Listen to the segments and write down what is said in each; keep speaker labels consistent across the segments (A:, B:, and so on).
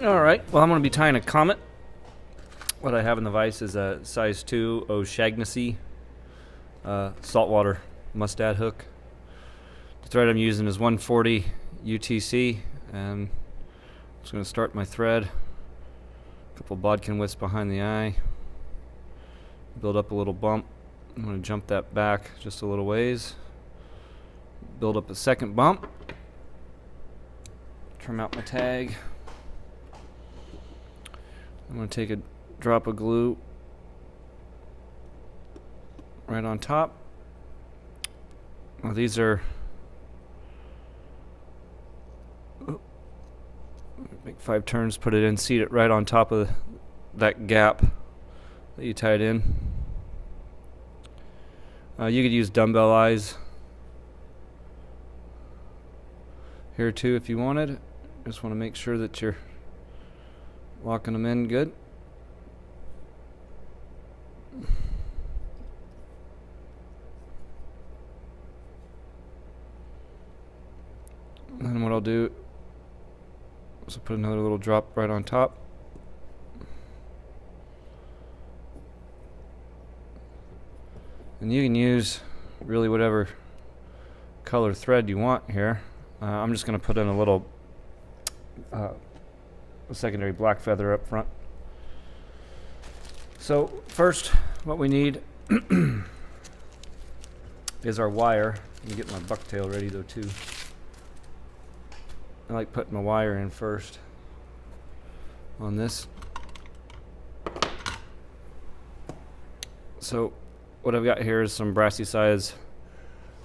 A: Alright, well I'm going to be tying a Comet. What I have in the vise is a size 2 O'Shaughnessy saltwater mustad hook. The thread I'm using is 140 UTC, and I'm just going to start my thread. A couple bodkin widths behind the eye. Build up a little bump. I'm going to jump that back just a little ways. Build up a second bump. Trim out my tag. I'm going to take a drop of glue right on top. Now these are make 5 turns, put it in, seat it right on top of that gap that you tied in. You could use dumbbell eyes here too if you wanted. Just want to make sure that you're locking them in good. And then what I'll do is I'll put another little drop right on top. And you can use really whatever color thread you want here. I'm just going to put in a little secondary black feather up front. So first what we need is our wire. Let me get my bucktail ready though too. I like putting my wire in first on this. So what I've got here is some brassy size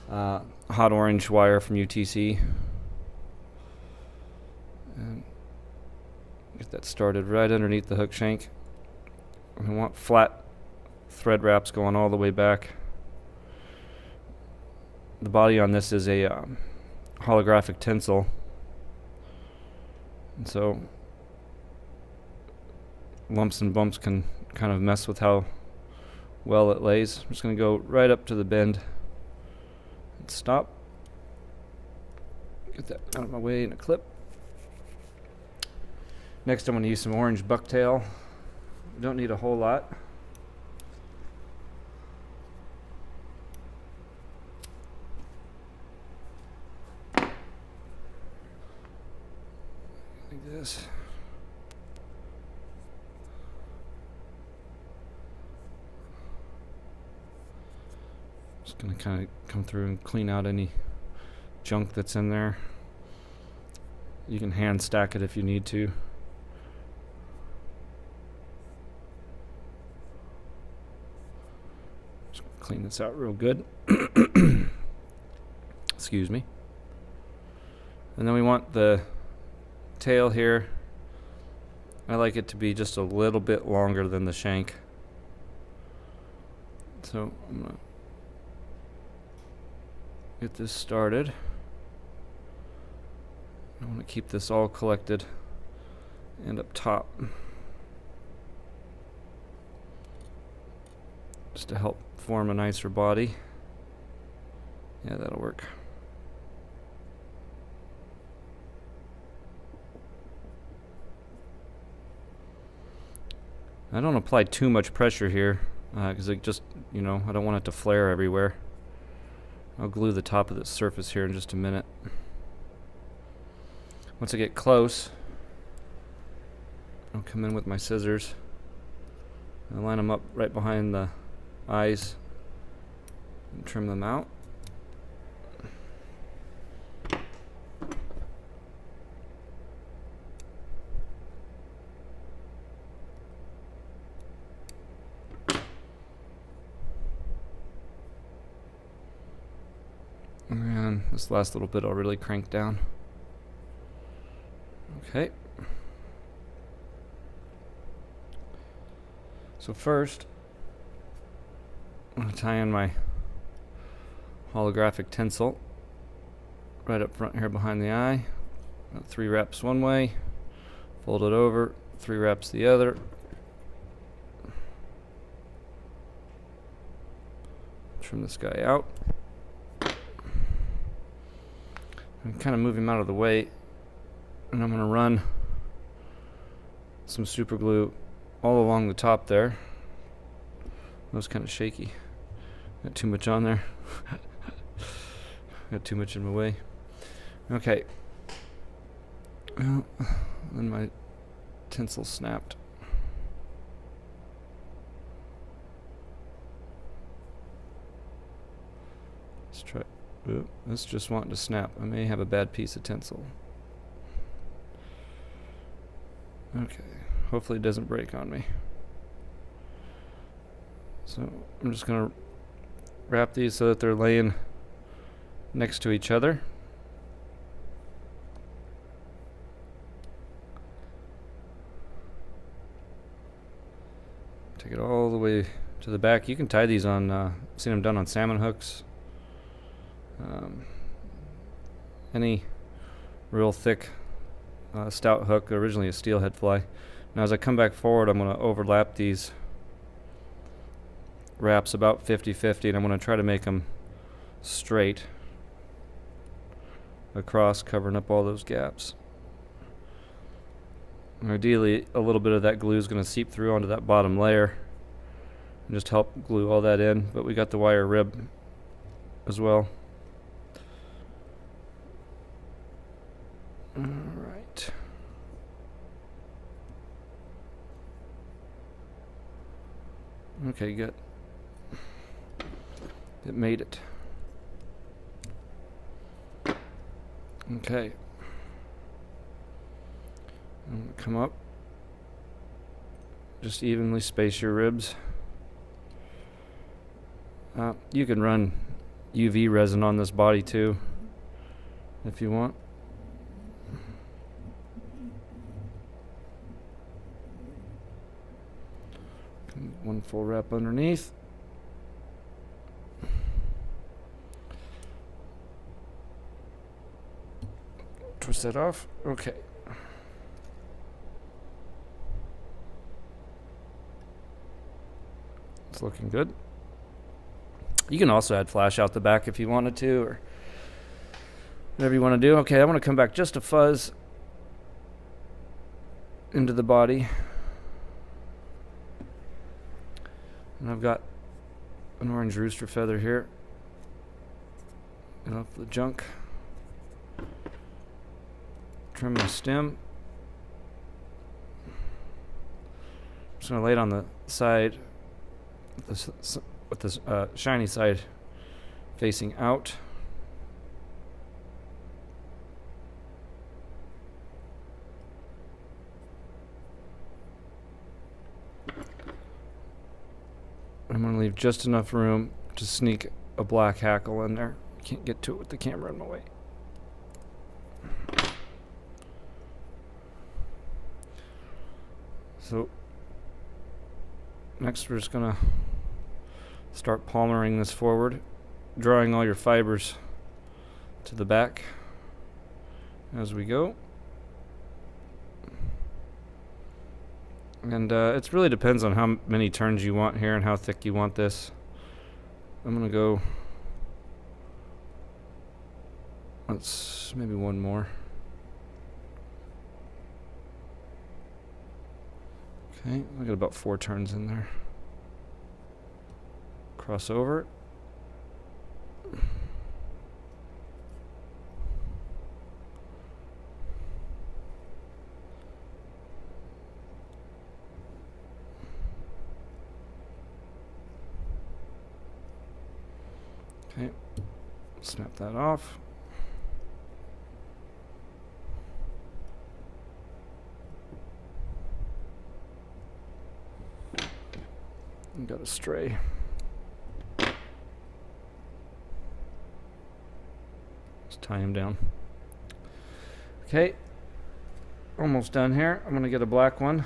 A: hot orange wire from UTC. And get that started right underneath the hook shank. I want flat thread wraps going all the way back. The body on this is a holographic tinsel. And so lumps and bumps can kind of mess with how well it lays. I'm just going to go right up to the bend and stop. Get that out of my way in a clip. Next I'm going to use some orange bucktail. Don't need a whole lot. Like this. Just going to kind of come through and clean out any junk that's in there. You can hand stack it if you need to. Clean this out real good. Excuse me. And then we want the tail here. I like it to be just a little bit longer than the shank. So I'm going to get this started. I want to keep this all collected and up top, just to help form a nicer body. Yeah, that'll work. I don't apply too much pressure here because it just, I don't want it to flare everywhere. I'll glue the top of the surface here in just a minute. Once I get close, I'll come in with my scissors and line them up right behind the eyes and trim them out. And this last little bit I'll really crank down. Okay. So first, I'm going to tie in my holographic tinsel right up front here behind the eye. 3 wraps one way, fold it over, 3 wraps the other. Trim this guy out. I'm kind of move him out of the way, and I'm going to run some super glue all along the top there. That was kind of shaky. Got too much on there. Got too much in my way. Okay. Well, then my tinsel snapped. Let's try. Oop, this just wanting to snap. I may have a bad piece of tinsel. Okay. Hopefully it doesn't break on me. So I'm just going to wrap these so that they're laying next to each other. Take it all the way to the back. You can tie these on, I've seen them done on salmon hooks. Any real thick, stout hook, originally a steelhead fly. Now as I come back forward, I'm going to overlap these wraps about 50-50, and I'm going to try to make them straight across, covering up all those gaps. And ideally, a little bit of that glue is going to seep through onto that bottom layer and just help glue all that in, but we got the wire rib as well. All right. Okay, good. It made it. Okay. I'm going to come up. Just evenly space your ribs. You can run UV resin on this body too, if you want. One full wrap underneath. Twist that off. Okay. It's looking good. You can also add flash out the back if you wanted to, or whatever you want to do. Okay, I want to come back just a fuzz into the body. And I've got an orange rooster feather here. Get off the junk. Trim my stem. I'm just going to lay it on the side with this shiny side facing out. I'm going to leave just enough room to sneak a black hackle in there. Can't get to it with the camera in my way. So next we're just going to start palmering this forward, drawing all your fibers to the back as we go. And it really depends on how many turns you want here and how thick you want this. I'm going to go, let's maybe one more. Okay, I got about 4 turns in there. Cross over. Okay, snap that off. Got a stray. Let's tie him down. Okay, almost done here. I'm gonna get a black one.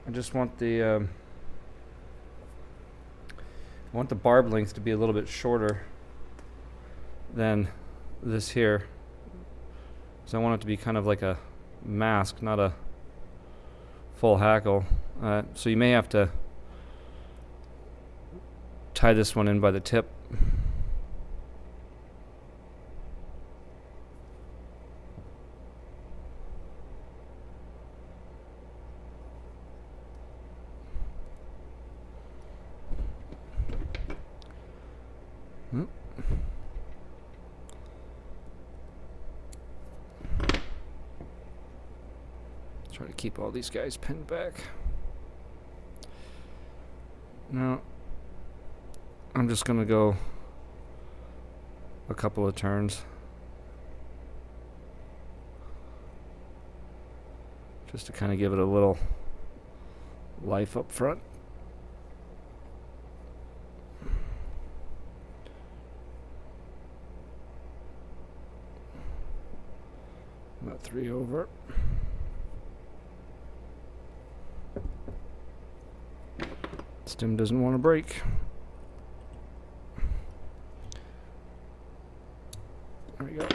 A: I just want the barb length to be a little bit shorter than this here, so I want it to be kind of like a mask, not a full hackle. So you may have to tie this one in by the tip. Try to keep all these guys pinned back. Now, I'm just going to go a couple of turns. Just to kind of give it a little life up front. About 3 over. Stem doesn't want to break. There we go.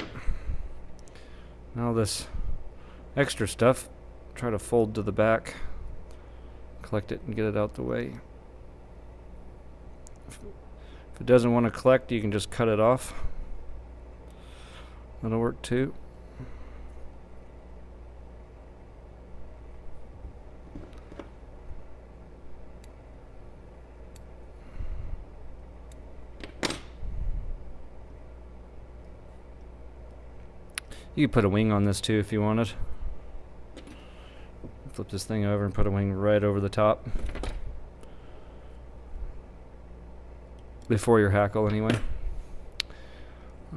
A: Now this extra stuff, try to fold to the back, collect it and get it out the way. If it doesn't want to collect, you can just cut it off. That'll work too. You could put a wing on this too if you wanted. Flip this thing over and put a wing right over the top. Before your hackle anyway.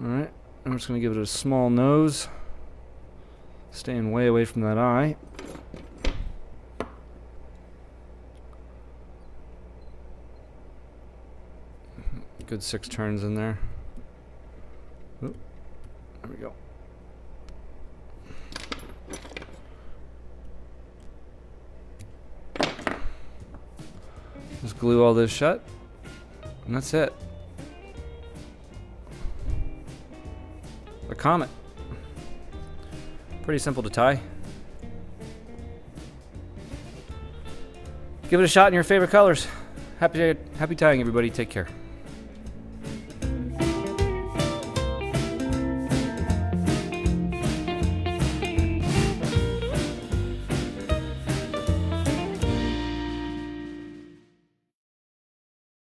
A: Alright, I'm just going to give it a small nose. Staying way away from that eye. Good 6 turns in there. Oop, there we go. Just glue all this shut, and that's it. The Comet. Pretty simple to tie. Give it a shot in your favorite colors. Happy tying, everybody. Take care.